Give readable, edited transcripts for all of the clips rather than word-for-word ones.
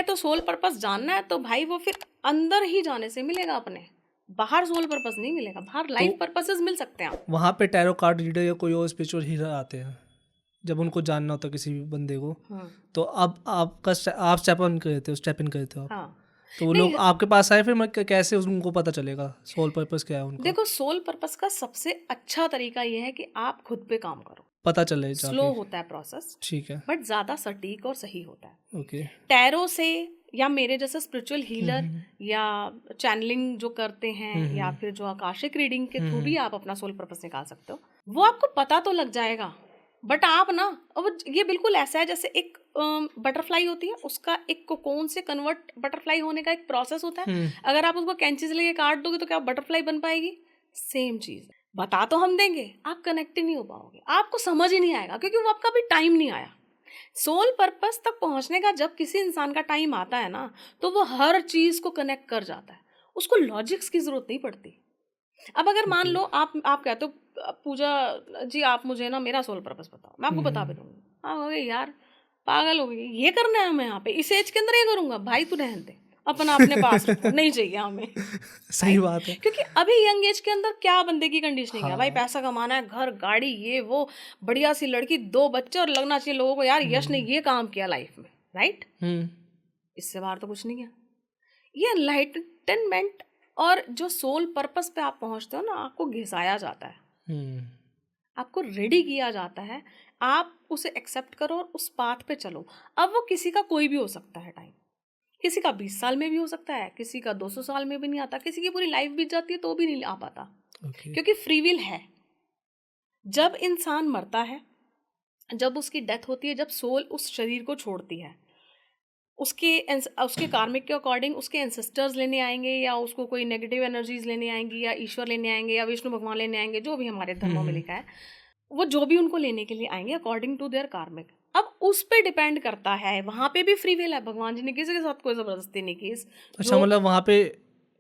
तो soul purpose जानना है तो भाई वो फिर अंदर ही जाने से मिलेगा अपने, बाहर सोल पर्पस नहीं मिलेगा। बाहर लाइफ पर्पसेस मिल सकते हैं आप। वहाँ पे टैरो कार्ड रीडर या कोई और स्पिरिचुअल हीलर आते हैं जब उनको जानना होता है किसी भी बंदे को, तो अब आप स्टेप इन करते हो आप, हाँ तो वो नहीं, लोग आपके पास आए, फिर मैं कैसे उनको पता चलेगा सोल पर्पस क्या है उनका? देखो सोल पर्पस का सबसे अच्छा तरीका ये है कि आप खुद पे काम करो। पता चले स्लो जाके। होता है प्रोसेस, ठीक है। बट ज्यादा सटीक और सही होता है। ओके। टैरो से या मेरे जैसे स्पिरिचुअल हीलर या चैनलिंग जो करते हैं या फिर जो आकाशिक रीडिंग के थ्रू भी आप अपना सोल पर्पस निकाल सकते हो, वो आपको पता तो लग जाएगा। बट आप ना, अब ये बिल्कुल ऐसा है जैसे एक बटरफ्लाई होती है, उसका एक कोकोन से कन्वर्ट बटरफ्लाई होने का एक प्रोसेस होता है। अगर आप उसको कैंची से लेके काट दोगे तो क्या बटरफ्लाई बन पाएगी? सेम चीज बता तो हम देंगे, आप कनेक्ट ही नहीं हो पाओगे, आपको समझ ही नहीं आएगा, क्योंकि वो आपका अभी टाइम नहीं आया। सोल पर्पस तक पहुंचने का जब किसी इंसान का टाइम आता है ना, तो वो हर चीज को कनेक्ट कर जाता है, उसको लॉजिक्स की जरूरत नहीं पड़ती। अब अगर मान लो आप कहते हो पूजा जी आप मुझे ना मेरा सोल पर्पस बताओ, मैं आपको बता भी दूंगी। हाँ हो गई यार, पागल हो गई, ये करना है हमें यहाँ पे इस एज के अंदर ये करूंगा? भाई तू रहने दे, अपना अपने पास रखो, नहीं चाहिए हमें। सही राइट, बात है। क्योंकि अभी यंग एज के अंदर क्या बंदे की कंडीशनिंग है भाई, हाँ। पैसा कमाना है, घर गाड़ी ये वो, बढ़िया सी लड़की, 2 बच्चे, और लगना चाहिए लोगों को यार यश ने ये काम किया लाइफ में। राइट, इससे बाहर तो कुछ नहीं है। ये एनलाइटनमेंट और जो सोल पर्पस पे आप पहुंचते हो ना, आपको घिसाया जाता है, आपको रेडी किया जाता है, आप उसे एक्सेप्ट करो और उस पाथ पे चलो। अब वो किसी का कोई भी हो सकता है टाइम, किसी का 20 साल में भी हो सकता है, किसी का 200 साल में भी नहीं आता, किसी की पूरी लाइफ बीत जाती है तो भी नहीं आ पाता, ओके। क्योंकि फ्री विल है। जब इंसान मरता है, जब उसकी डेथ होती है, जब सोल उस शरीर को छोड़ती है, उसके कार्मिक के अकॉर्डिंग उसके एंसेस्टर्स लेने आएंगे, या उसको कोई नेगेटिव एनर्जीज लेने आएंगी, या ईश्वर लेने आएंगे, या विष्णु भगवान लेने आएंगे, जो भी हमारे धर्मों में लिखा है, वो जो भी उनको लेने के लिए आएंगे अकॉर्डिंग टू देयर कार्मिक। अब उस पे डिपेंड करता है, वहां पे भी फ्री विल है, भगवान जी ने किसी के साथ कोई जबरदस्ती नहीं की। अच्छा, जो मतलब वहाँ पे,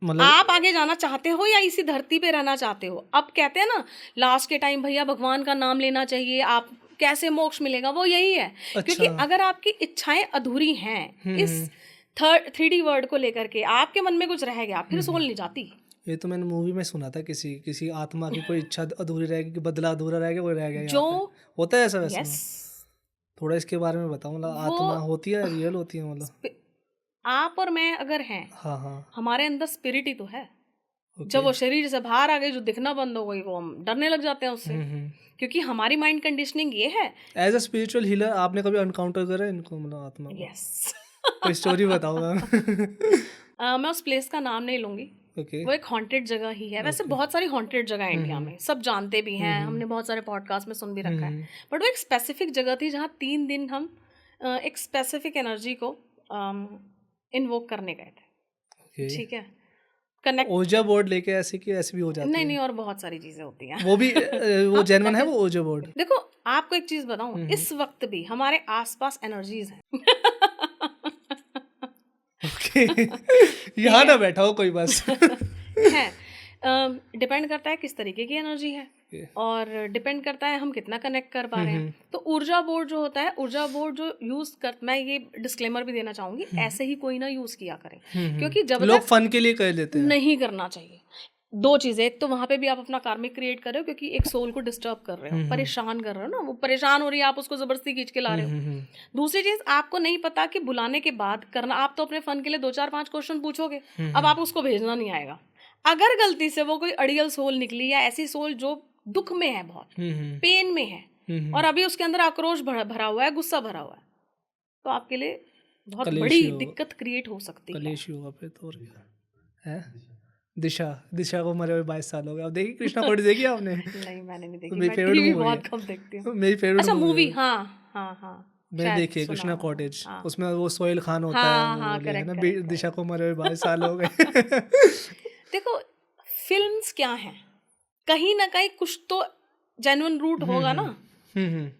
मतलब आप आगे जाना चाहते हो या इसी धरती पे रहना चाहते हो, अब कहते हैं ना लास्ट के टाइम भैया भगवान का नाम लेना चाहिए, आप कैसे मोक्ष मिलेगा, वो यही है। क्योंकि अच्छा। अगर आपकी इच्छाएं अधूरी हैं इस 3D वर्ड को लेकर के, आपके मन में कुछ रह गया, फिर सोल नहीं जाती। ये तो मैंने मूवी में सुना था, किसी आत्मा की कोई इच्छा अधूरी रहेगी, कि बदला अधूरा रह गया, वो रह गया यहाँ जो पे। होता है ऐसा वैसे यस, में? थोड़ा इसके बारे में बताओ, मतलब वो आत्मा होती है, रियल होती है मतलब? आप और मैं अगर हैं, हाँ हाँ। हमारे अंदर स्पिरिट ही तो है। ओके। जब वो शरीर से बाहर आ गई, जो दिखना बंद हो गई, वो हम डरने लग जाते हैं उससे, क्योंकि हमारी माइंड कंडीशनिंग ये है। एज अ स्पिरिचुअल हीलर आपने कभी अनकाउंटर करा है इनको, मतलब आत्मा को? यस। कोई स्टोरी बताओ मैम। मैं उस प्लेस का नाम नहीं लूंगी, ओके। वो एक हॉन्टेड जगह ही है। वैसे बहुत सारी हॉन्टेड जगह है इंडिया में, सब जानते भी हैं, हमने बहुत सारे पॉडकास्ट में सुन भी रखा है। बट वो एक स्पेसिफिक जगह थी जहाँ 3 दिन हम एक स्पेसिफिक एनर्जी को इन्वोक करने गए थे। ओके। ठीक है, कनेक्ट। ओजा बोर्ड लेके, ऐसे की ऐसी भी हो जाती नहीं है? नहीं, और बहुत सारी चीजें होती हैं। वो भी वो जेन्युइन है that वो is- ओजा बोर्ड? देखो आपको एक चीज बताऊं, इस वक्त भी हमारे आसपास एनर्जीज हैं। ओके। यहाँ ना बैठा हो कोई बस। है, डिपेंड करता है किस तरीके की एनर्जी है, और डिपेंड करता है हम कितना कनेक्ट कर पा रहे हैं। तो ऊर्जा बोर्ड जो होता है, ऊर्जा बोर्ड जो यूज कर, मैं ये डिस्क्लेमर भी देना चाहूंगी, ऐसे ही कोई ना यूज किया करें, क्योंकि जब लोग तक फन के लिए कर लेते हैं। नहीं करना चाहिए। 2 चीजें, एक तो वहां पे भी आप अपना कार्मिक क्रिएट कर रहे हो, क्योंकि एक सोल को डिस्टर्ब कर रहे हो, परेशान कर रहे हो ना, वो परेशान हो रही है, आप उसको जबरदस्ती खींच के ला रहे हो। दूसरी चीज, आपको नहीं पता कि बुलाने के बाद करना, आप तो अपने फन के लिए 2 4 5 क्वेश्चन पूछोगे, अब आप उसको भेजना नहीं आएगा। अगर गलती से वो कोई अड़ियल सोल निकली, या ऐसी सोल जो दुख में है, बहुत पेन में है, और अभी उसके अंदर आक्रोश भरा हुआ है, गुस्सा भरा हुआ है, तो आपके लिए बहुत बड़ी दिक्कत क्रिएट हो सकती है। कलेश होगा फिर तो। और क्या है? दिशा को मरे हुए 22 साल हो गए। अब देखी कृष्णा कोटेज, देखी आपने? नहीं मैंने नहीं देखी, मेरी मैं फेवरेट टीवी मूवी बहुत है। कम देखती हूँ। मेरी फेवरेट अच्छा मूवी, है। हाँ हाँ हाँ, मैंने शायद देखी है सुना कृष्णा होगा। कॉटेज। हाँ उसमें वो सोहेल खान होता है, हाँ वो हाँ, बोले है ना, करेक्ट दिशा करेक्ट। को मरे हुए 22 साल हो गए। देखो फिल्म्स क्या हैं, कहीं ना कहीं कुछ तो जेन्युइन रूट होगा ना।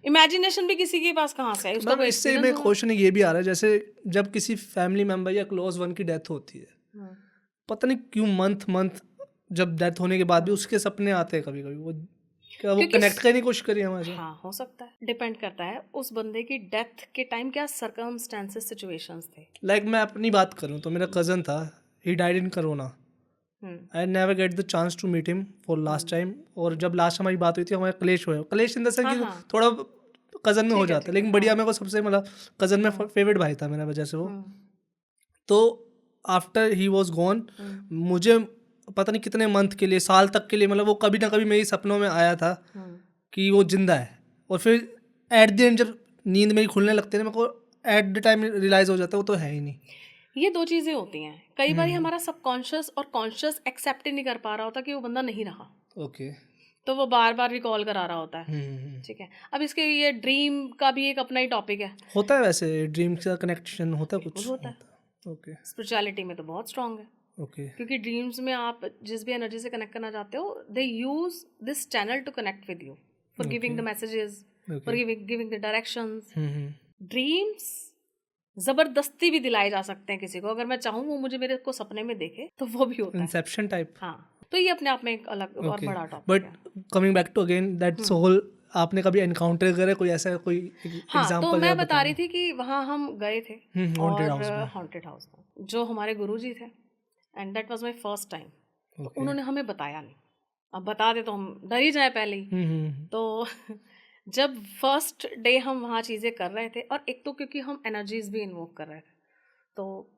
इमेजिनेशन भी किसी के पास कहाँ से है, उसका मैम कोई इससे एक्सपीरियंस में होगा। क्वेश्चन ये भी आ रहा है, जैसे जब किसी फैमिली मेंबर या क्लोज वन की डेथ होती है, पता नहीं क्यों मंथ जब डेथ होने के बाद भी उसके सपने आते हैं कभी कभी, वो क्या वो क्योंकि कनेक्ट करने की कोशिश करी हमारे साथ? हाँ, हो सकता है, डिपेंड करता है उस बंदे की डेथ के टाइम क्या सर्कमस्टेंसेस सिचुएशंस थे। लाइक मैं अपनी बात करूँ तो मेरा कज़न था, he died in corona. I never get the chance to meet him for last time. और जब लास्ट हमारी बात हुई थी हमारा क्लेश हुआ, क्लेश इन द सेंस कि थोड़ा कज़न में हो जाता है, लेकिन बढ़िया मेरे को सबसे मतलब कज़न में फेवरेट भाई था मेरा वजह से वो। तो आफ्टर ही वॉज गॉन, मुझे पता नहीं कितने मंथ के लिए, साल तक के लिए, मतलब वो कभी ना कभी मेरी सपनों में आया था कि वो जिंदा है। और फिर एट द एंड जब नींद मेरी खुलने लगती है ना, मेरे को एट द टाइम रियलाइज हो जाता है वो तो है ही नहीं। ये दो चीजें होती हैं, कई बार हमारा सबकॉन्शियस और कॉन्शियस एक्सेप्ट ही नहीं कर पा रहा होता कि वो बंदा नहीं रहा, ओके। तो वो बार बार रिकॉल करा रहा होता है। ठीक है, अब इसके ये ड्रीम का भी एक अपना ही टॉपिक है। होता है वैसे ड्रीम का कनेक्शन होता है कुछ? होता है, ओके स्पिरिचुअलिटी में तो बहुत स्ट्रांग है। ओके। क्योंकि ड्रीम्स में आप जिस भी एनर्जी से कनेक्ट करना चाहते हो, they use this channel to connect with you, for giving the messages, for giving the directions. Dreams जबरदस्ती भी दिलाए जा सकते हैं किसी को, अगर मैं चाहूँ वो मुझे मेरे को सपने में देखे तो वो भी होता है, इंसेप्शन टाइप। हाँ। तो ये अपने आप में एक अलग और बड़ा टॉपिक बट है। Coming back to again that soul, आपने कभी एनकाउंटर करे कोई ऐसा कोई हाँ, एग्जांपल? तो मैं बता रही थी कि वहाँ हम गए थे हॉन्टेड और हाउस में। हॉन्टेड हाउस में जो हमारे गुरुजी थे, and that was my first time. उन्होंने हमें बताया नहीं, अब बता दे तो हम डर ही जाए पहले ही। तो जब फर्स्ट डे हम वहाँ चीज़ें कर रहे थे, और एक तो क्योंकि हम एनर्जीज भी इन्वोक कर रहे थे, तो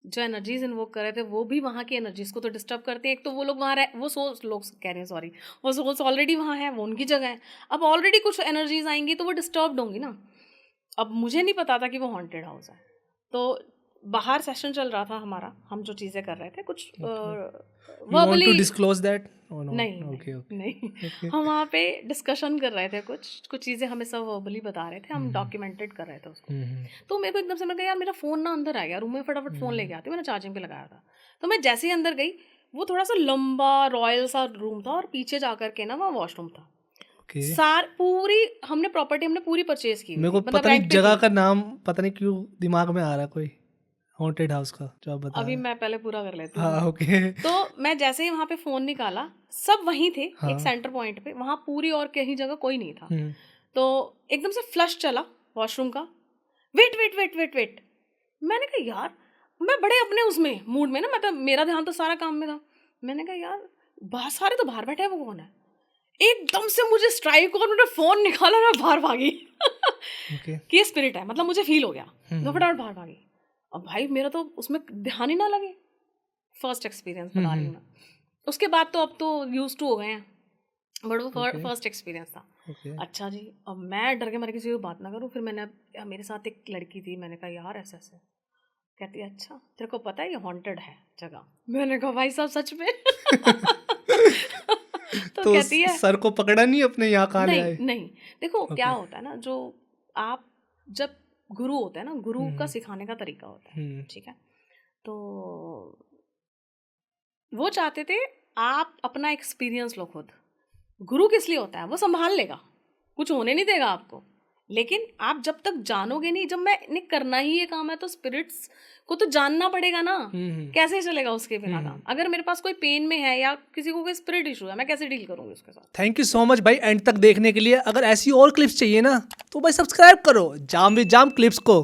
जो एनर्जीज इन्वोक कर रहे थे वो भी वहाँ की एनर्जीज को तो डिस्टर्ब करते हैं। एक तो वो लोग वहाँ वो सोल्स लोग कह रहे हैं, सॉरी, वो सोल्स ऑलरेडी वहाँ है, वो उनकी जगह है। अब ऑलरेडी कुछ एनर्जीज आएंगी तो वो डिस्टर्ब्ड होंगी ना। अब मुझे नहीं पता था कि वो हॉन्टेड हाउस है, तो बाहर सेशन चल रहा था हमारा, हम जो चीज़ें कर रहे थे कुछ वर्बली डिस्क्लोज दैट? नहीं, नहीं। हम वहाँ पे डिस्कशन कर रहे थे, कुछ चीज़ें हमें सब वर्बली बता रहे थे, हम डॉक्यूमेंटेड कर रहे थे उसको। तो मेरे को एकदम से मैं यार मेरा फ़ोन ना अंदर आ गया रूम में, फटाफट फ़ोन लेके आती, मैंने चार्जिंग पे लगाया था। तो मैं जैसे ही अंदर गई, वो थोड़ा सा लंबा रॉयल सा रूम था, और पीछे जा करके ना वहाँ वॉशरूम था। पूरी हमने पूरी परचेज की। मेरे को पता नहीं जगह का नाम पता नहीं क्यों दिमाग में आ रहा है, कोई हॉन्टेड हाउस का जो आप बता। अभी मैं पहले पूरा कर लेती हूँ। हाँ ओके। तो मैं जैसे ही वहाँ पे फोन निकाला, सब वहीं थे, एक सेंटर पॉइंट पे, वहाँ पूरी और कहीं जगह कोई नहीं था। तो एकदम से फ्लश चला वॉशरूम का, wait wait wait wait wait. मैंने कहा यार, मैं बड़े अपने उसमें मूड में ना, मतलब मेरा ध्यान तो सारा काम में था। मैंने कहा यार सारे तो बाहर बैठे हैं, वो कौन है? एकदम से मुझे स्ट्राइक और मैंने फोन निकाला, मैं बाहर भागी कि ये स्पिरिट है, मतलब मुझे फील हो गया, मैं फटाफट बाहर भागी। अब भाई मेरा तो उसमें ध्यान ही ना लगे, फर्स्ट एक्सपीरियंस बता रही हूँ मैं। उसके बाद तो अब तो यूज टू हो गए हैं, बट वो फर्स्ट एक्सपीरियंस था। अच्छा जी, अब मैं डर के मारे किसी को बात ना करूँ। फिर मैंने, मेरे साथ एक लड़की थी, मैंने कहा यार ऐसे ऐसे। कहती है अच्छा तेरे को पता है ये हॉन्टेड है जगह? मैंने कहा भाई साहब सच में? तो कहती है सर को पकड़ा नहीं अपने, यहाँ कहाँ ले आए? नहीं, देखो क्या होता है ना, जो आप जब गुरु होता है ना, गुरु का सिखाने का तरीका होता है, ठीक है? तो वो चाहते थे आप अपना एक्सपीरियंस लो खुद। गुरु किस लिए होता है? वो संभाल लेगा, कुछ होने नहीं देगा आपको, लेकिन आप जब तक जानोगे नहीं, जब मैंने करना ही ये काम है तो स्पिरिट्स को तो जानना पड़ेगा ना, कैसे चलेगा उसके बिना काम? अगर मेरे पास कोई पेन में है या किसी को कोई स्पिरिट इशू है, मैं कैसे डील करूंगी उसके साथ? थैंक यू सो मच भाई एंड तक देखने के लिए। अगर ऐसी और क्लिप्स चाहिए ना तो भाई सब्सक्राइब करो जाम विद जाम क्लिप्स को।